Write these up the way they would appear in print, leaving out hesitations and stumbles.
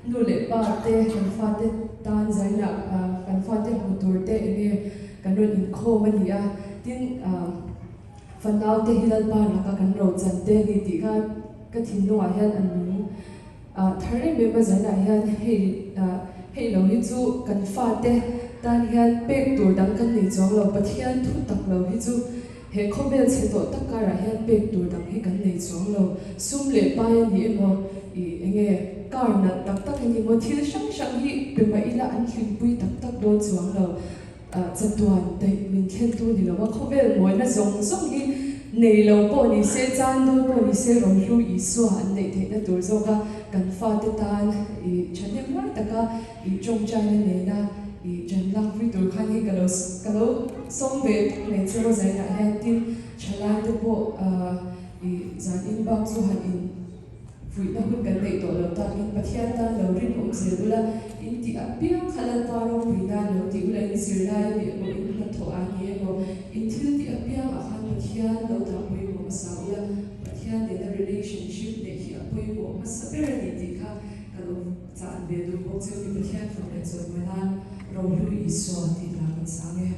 nu le pa te kan fa te tan zaina kan fa te motor te nge kan ron in kho mania tin fanau te hilal pa na ka kan ro chan te ni ti ka thin no a hian an nu thare me ba zaina hian hei lo hi chu kan fa te tan hian pek tur dang kan nei chong lo pathian thu tak lo hi chu he khobel che to takara hian pek tur dang hi kan nei chong lo sum le pa ni emo I enge karna tak tak ni mo thil sang sang hi pema ila an hlim pui tak tak do chuang lo chatuan te min khen tu ni lo wa khobel moi na zong zong hi nei lo po ni se chan do po ni se rom ru I swa an nei the na tur zo ka kan fa te tan I chane mai taka I chong chai na ne na I jan lang vi tur khan hi kalo som ve ne chero zai na ha tin chala te po I zan in bak chu han in vui na hun kan nei to lo ta in pathian ta lo rin om se bula in ti apiang khalan paro vui na lo ti ula in sir lai ni mo in na tho a ni mo in thil ti apiang a khan pathian lo ta pui mo sa ula pathian de the relationship ne hi apui mo ma saber ni ti kha kalo cha an be du bo chu ti pathian from the so ma ro lu I so ti la kan sa nge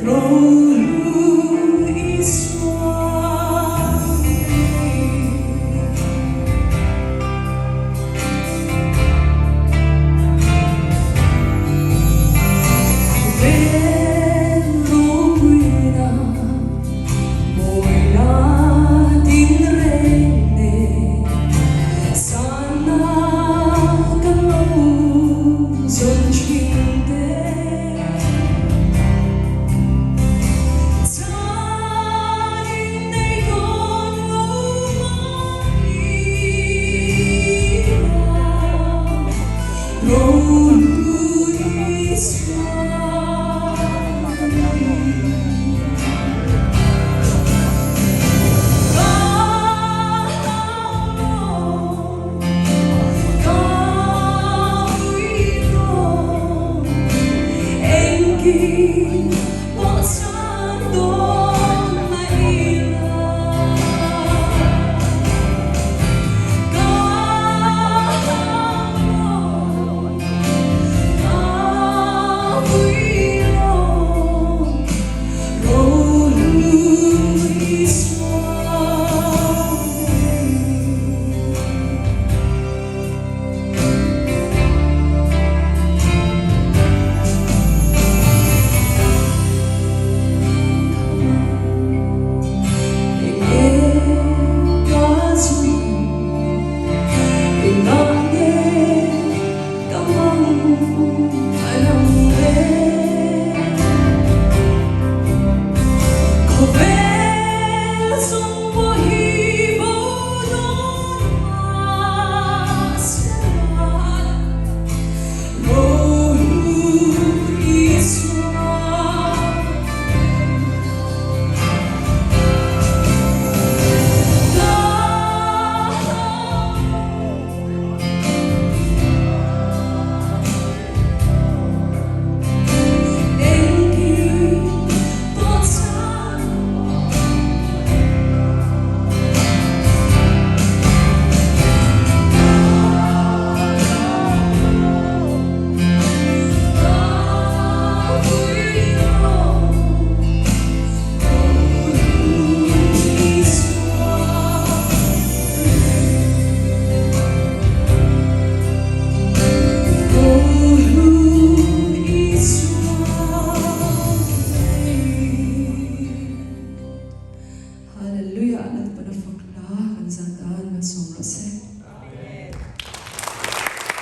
Roll